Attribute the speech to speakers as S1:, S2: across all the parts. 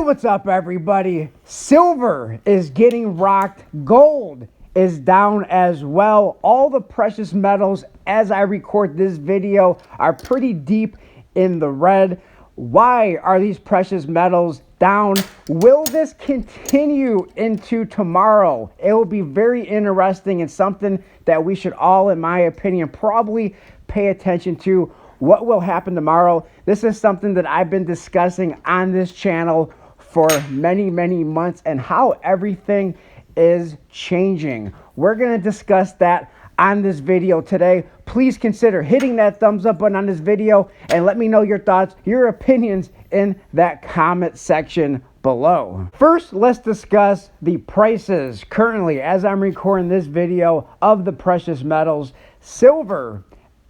S1: What's up, everybody? Silver is getting rocked. Gold is down as well. All the precious metals, as I record this video, are pretty deep in the red. Why are these precious metals down? Will this continue into tomorrow? It will be very interesting and something that we should all, in my opinion, probably pay attention to. What will happen tomorrow? This is something that I've been discussing on this channel for many months, and how everything is changing. We're going to discuss that on this video today. Please consider hitting that thumbs up button on this video and let me know your thoughts, your opinions in that comment section below. First, let's discuss the prices currently, as I'm recording this video, of the precious metals. Silver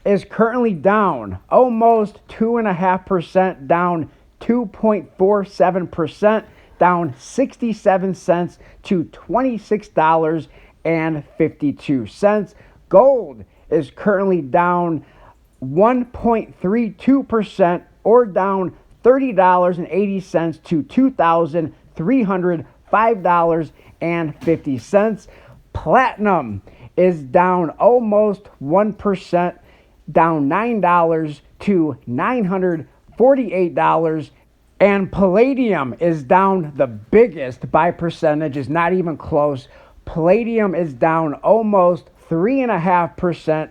S1: is currently down almost 2.5%, down 2.47%, down 67 cents to $26.52. Gold is currently down 1.32%, or down $30.80 to $2,305.50. Platinum is down almost 1%, down $9 to $948, and palladium is down the biggest by percentage, is not even close. Palladium is down almost 3.5%,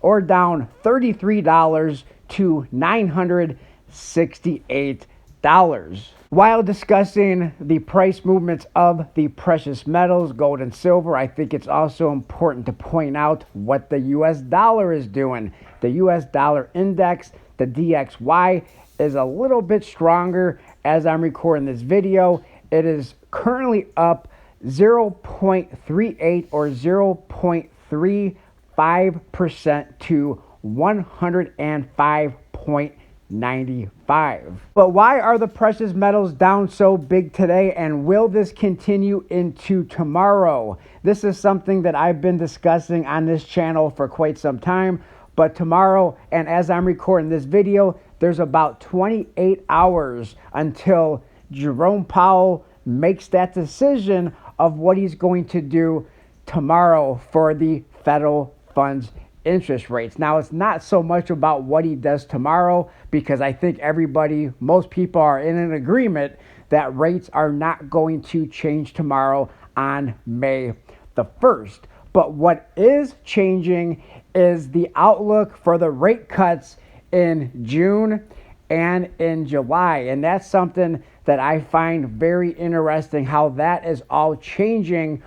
S1: or down $33 to $968. While discussing the price movements of the precious metals, gold and silver, I think it's also important to point out what the US dollar is doing. The US dollar index, the DXY, is a little bit stronger as I'm recording this video. It is currently up 0.38 or 0.35% to 105.95. But why are the precious metals down so big today, and will this continue into tomorrow? This is something that I've been discussing on this channel for quite some time, but tomorrow, and as I'm recording this video, there's about 28 hours until Jerome Powell makes that decision of what he's going to do tomorrow for the federal funds interest rates. Now, it's not so much about what he does tomorrow, because I think most people are in an agreement that rates are not going to change tomorrow on May the 1st. But what is changing is the outlook for the rate cuts in June and in July. And that's something that I find very interesting, how that is all changing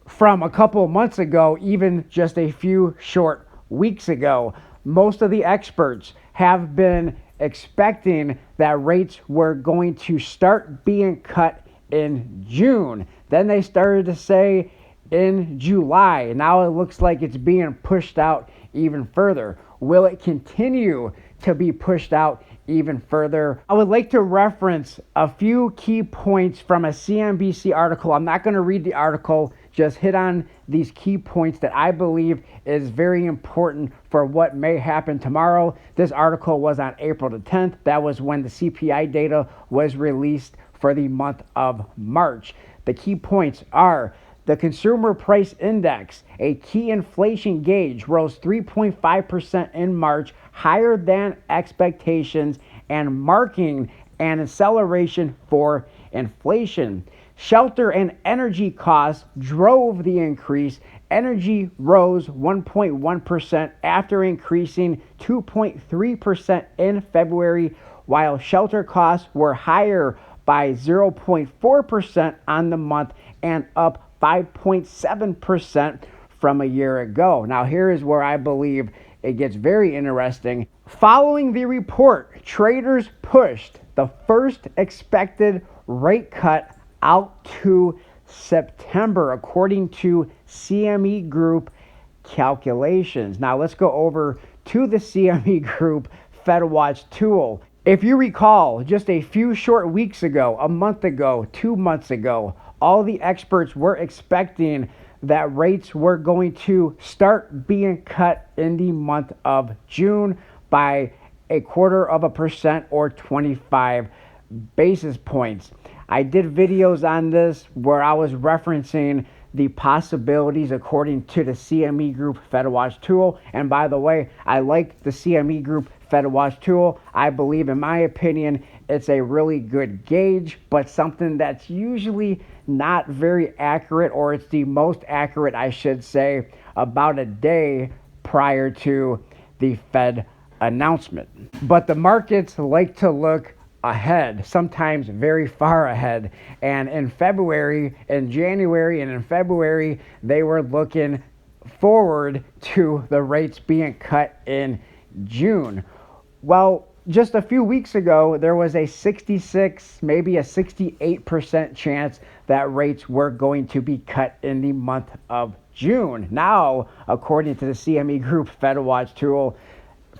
S1: from a couple of months ago, even just a few short weeks ago. Most of the experts have been expecting that rates were going to start being cut in June. Then they started to say in July. Now it looks like it's being pushed out even further. Will it continue to be pushed out even further? I would like to reference a few key points from a CNBC article. I'm not going to read the article, just hit on these key points that I believe is very important for what may happen tomorrow. This article was on April the 10th. That was when the CPI data was released for the month of March. The key points are: the Consumer Price Index, a key inflation gauge, rose 3.5% in March, higher than expectations and marking an acceleration for inflation. Shelter and energy costs drove the increase. Energy rose 1.1% after increasing 2.3% in February, while shelter costs were higher by 0.4% on the month and up 5.7% from a year ago. Now, here is where I believe it gets very interesting. Following the report, traders pushed the first expected rate cut out to September, according to CME Group calculations. Now, let's go over to the CME Group FedWatch tool. If you recall, just a few short weeks ago, a month ago, 2 months ago, all the experts were expecting that rates were going to start being cut in the month of June by 0.25% or 25 basis points. I did videos on this where I was referencing the possibilities according to the CME Group FedWatch tool. And by the way, I like the CME Group FedWatch tool. I believe, in my opinion, it's a really good gauge, but something that's usually not very accurate, or it's the most accurate, I should say, about a day prior to the Fed announcement. But the markets like to look ahead, sometimes very far ahead. And in February, in January, and in February, they were looking forward to the rates being cut in June. Well, just a few weeks ago, there was a 66, maybe a 68% chance that rates were going to be cut in the month of June. Now, according to the CME Group FedWatch tool,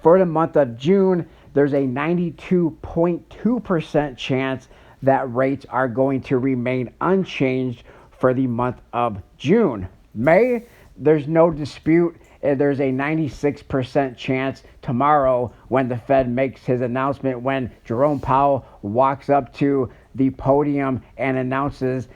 S1: for the month of June, there's a 92.2% chance that rates are going to remain unchanged for the month of June. May, there's no dispute. There's a 96% chance tomorrow when the Fed makes his announcement, when Jerome Powell walks up to the podium and announces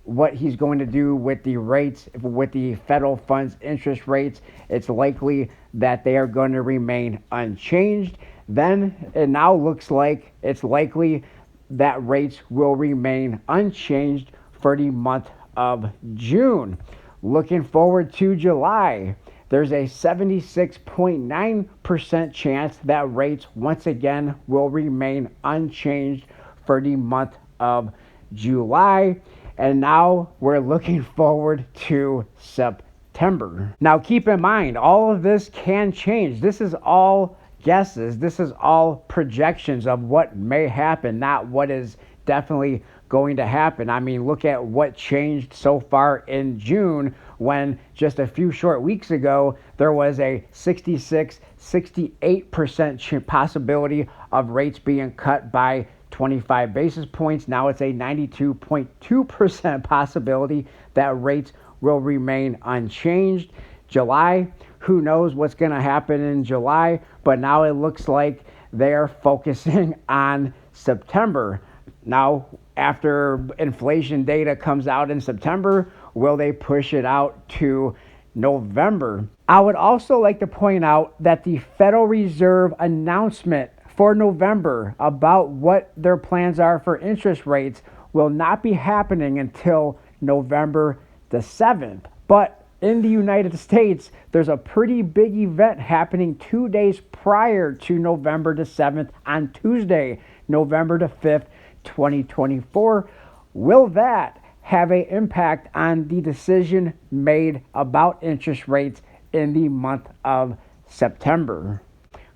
S1: what he's going to do with the rates, with the federal funds interest rates. It's likely that they are going to remain unchanged. Then it now looks like it's likely that rates will remain unchanged for the month of June. Looking forward to July, there's a 76.9% chance that rates once again will remain unchanged for the month of July. And now we're looking forward to September. Now keep in mind, all of this can change. This is all guesses. This is all projections of what may happen, not what is definitely going to happen. I mean, look at what changed so far in June, when just a few short weeks ago, there was a 66, 68% possibility of rates being cut by 25 basis points. Now it's a 92.2% possibility that rates will remain unchanged. July, who knows what's going to happen in July, but now it looks like they're focusing on September. Now, after inflation data comes out in September, will they push it out to November? I would also like to point out that the Federal Reserve announcement for November about what their plans are for interest rates will not be happening until November the 7th. But in the United States, there's a pretty big event happening 2 days prior to November the 7th on Tuesday, November the 5th, 2024. Will that have an impact on the decision made about interest rates in the month of September?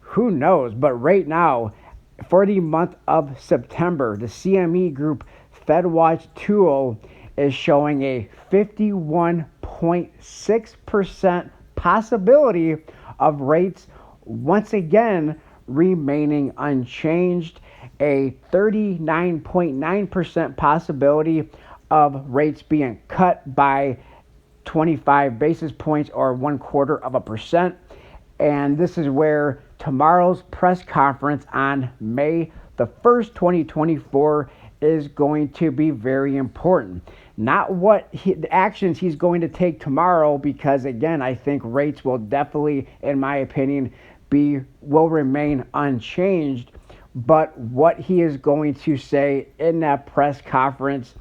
S1: Who knows? But right now, for the month of September, the CME Group FedWatch tool is showing a 51.6% possibility of rates once again remaining unchanged, a 39.9% possibility of rates being cut by 25 basis points or 0.25%. And this is where tomorrow's press conference on May the 1st, 2024 is going to be very important. Not the actions he's going to take tomorrow, because again, I think rates will definitely, in my opinion, will remain unchanged, but what he is going to say in that press conference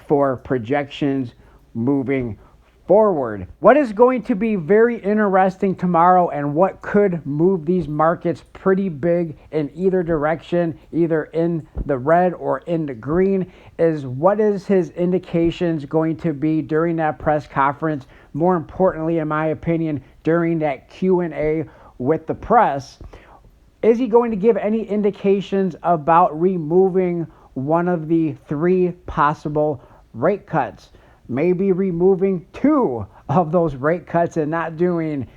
S1: for projections moving forward. What is going to be very interesting tomorrow, and what could move these markets pretty big in either direction, either in the red or in the green, is what is his indications going to be during that press conference. More importantly, in my opinion, during that Q&A with the press, is he going to give any indications about removing one of the three possible rate cuts? Maybe removing two of those rate cuts and not doing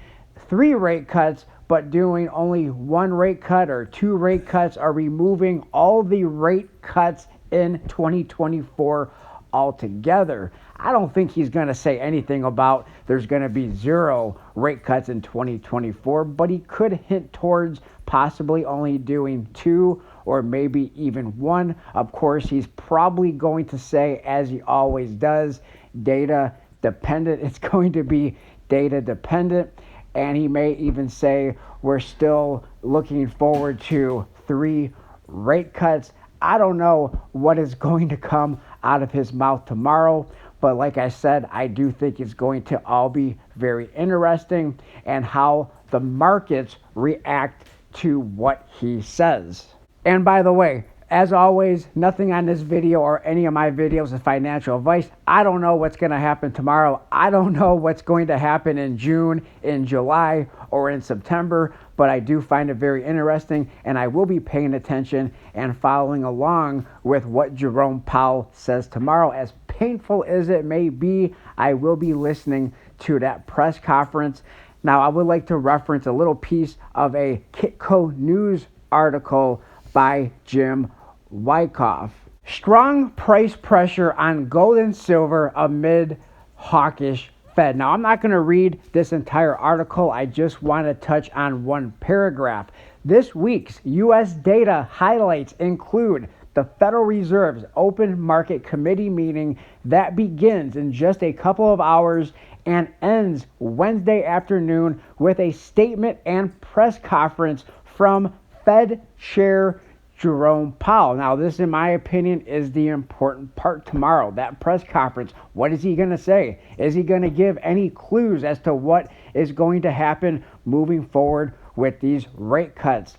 S1: three rate cuts, but doing only one rate cut or two rate cuts, or removing all the rate cuts in 2024 altogether. I don't think he's going to say anything about there's going to be zero rate cuts in 2024, but he could hint towards possibly only doing two or maybe even 1. Of course, he's probably going to say, as he always does, data dependent. It's going to be data dependent. And he may even say, we're still looking forward to 3 rate cuts. I don't know what is going to come out of his mouth tomorrow, but like I said, I do think it's going to all be very interesting and how the markets react to what he says. And by the way, as always, nothing on this video or any of my videos is financial advice. I don't know what's going to happen tomorrow. I don't know what's going to happen in June, in July, or in September, but I do find it very interesting, and I will be paying attention and following along with what Jerome Powell says tomorrow. As painful as it may be, I will be listening to that press conference. Now, I would like to reference a little piece of a Kitco News article by Jim Wyckoff. Strong price pressure on gold and silver amid hawkish Fed. Now, I'm not going to read this entire article. I just want to touch on one paragraph. This week's U.S. data highlights include the Federal Reserve's Open Market Committee meeting that begins in just a couple of hours and ends Wednesday afternoon with a statement and press conference from Fed Chair Jerome Powell. Now, this, in my opinion, is the important part tomorrow. That press conference, what is he going to say? Is he going to give any clues as to what is going to happen moving forward with these rate cuts?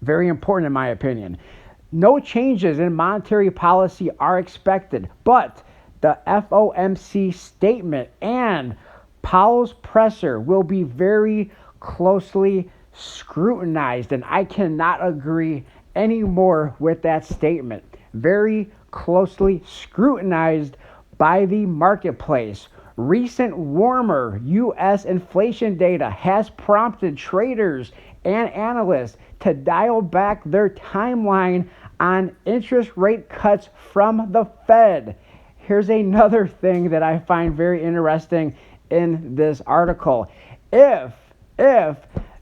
S1: Very important, in my opinion. No changes in monetary policy are expected, but the FOMC statement and Powell's presser will be very closely scrutinized, and I cannot agree anymore with that statement. Very closely scrutinized by the marketplace. Recent warmer U.S. inflation data has prompted traders and analysts to dial back their timeline on interest rate cuts from the Fed. Here's another thing that I find very interesting in this article. If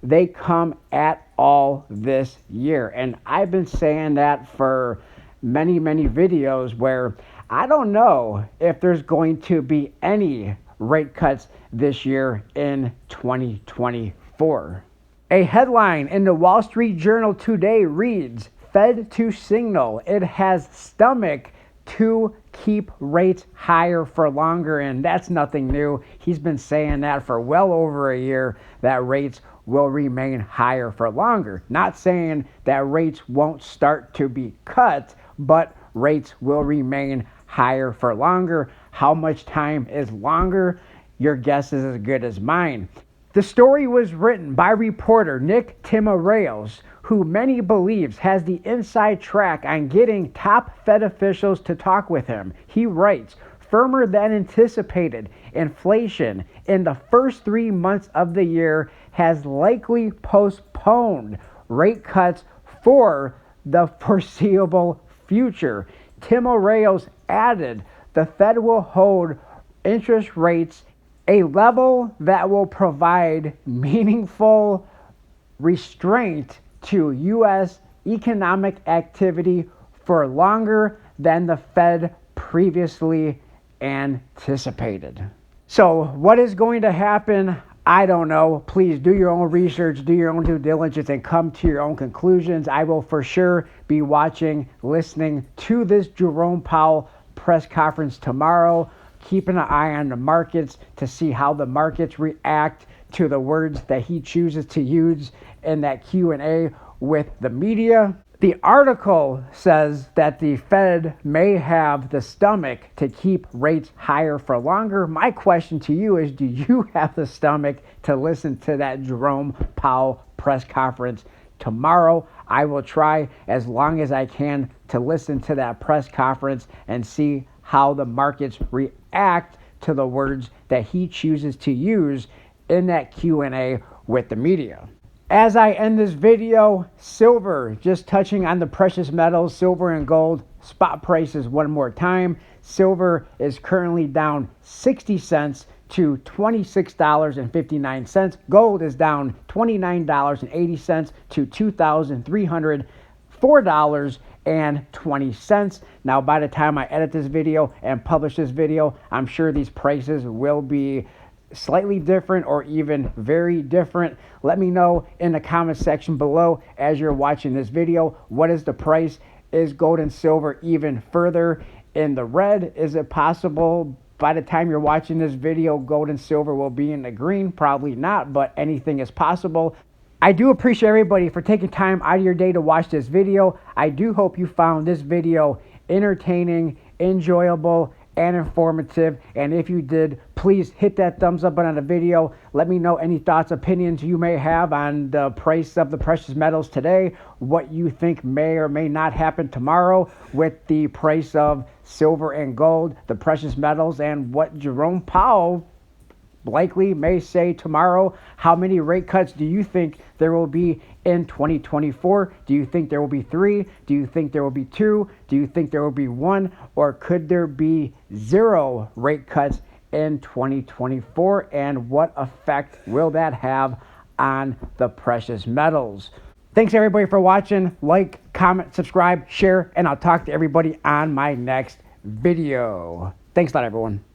S1: they come at all this year, and I've been saying that for many videos, where I don't know if there's going to be any rate cuts this year in 2024. A headline in the Wall Street Journal today reads, Fed to signal it has stomach to keep rates higher for longer. And that's nothing new. He's been saying that for well over a year, that rates will remain higher for longer. Not saying that rates won't start to be cut, but rates will remain higher for longer. How much time is longer? Your guess is as good as mine. The story was written by reporter Nick Timiraos, who many believes has the inside track on getting top Fed officials to talk with him. He writes, firmer than anticipated inflation in the first 3 months of the year has likely postponed rate cuts for the foreseeable future. Timiraos added, the Fed will hold interest rates a level that will provide meaningful restraint to U.S. economic activity for longer than the Fed previously anticipated. So what is going to happen? I don't know. Please do your own research, do your own due diligence, and come to your own conclusions. I will for sure be watching, listening to this Jerome Powell press conference tomorrow, keeping an eye on the markets to see how the markets react to the words that he chooses to use in that Q&A with the media. The article says that the Fed may have the stomach to keep rates higher for longer. My question to you is, do you have the stomach to listen to that Jerome Powell press conference tomorrow? I will try as long as I can to listen to that press conference and see how the markets react to the words that he chooses to use in that Q&A with the media. As I end this video, silver, just touching on the precious metals, silver and gold, spot prices one more time. Silver is currently down 60 cents to $26.59. Gold is down $29.80 to $2,300 $4.20. Now, by the time I edit this video and publish this video, I'm sure these prices will be slightly different or even very different. Let me know in the comment section below as you're watching this video. What is the price? Is gold and silver even further in the red? Is it possible by the time you're watching this video, gold and silver will be in the green? Probably not, but anything is possible. I do appreciate everybody for taking time out of your day to watch this video. I do hope you found this video entertaining, enjoyable, and informative. And if you did, please hit that thumbs up button on the video. Let me know any thoughts, opinions you may have on the price of the precious metals today, what you think may or may not happen tomorrow with the price of silver and gold, the precious metals, and what Jerome Powell likely may say tomorrow. How many rate cuts do you think there will be in 2024? Do you think there will be 3? Do you think there will be 2? Do you think there will be 1? Or could there be 0 rate cuts in 2024? And what effect will that have on the precious metals? Thanks everybody for watching. Like, comment, subscribe, share, and I'll talk to everybody on my next video. Thanks a lot, everyone.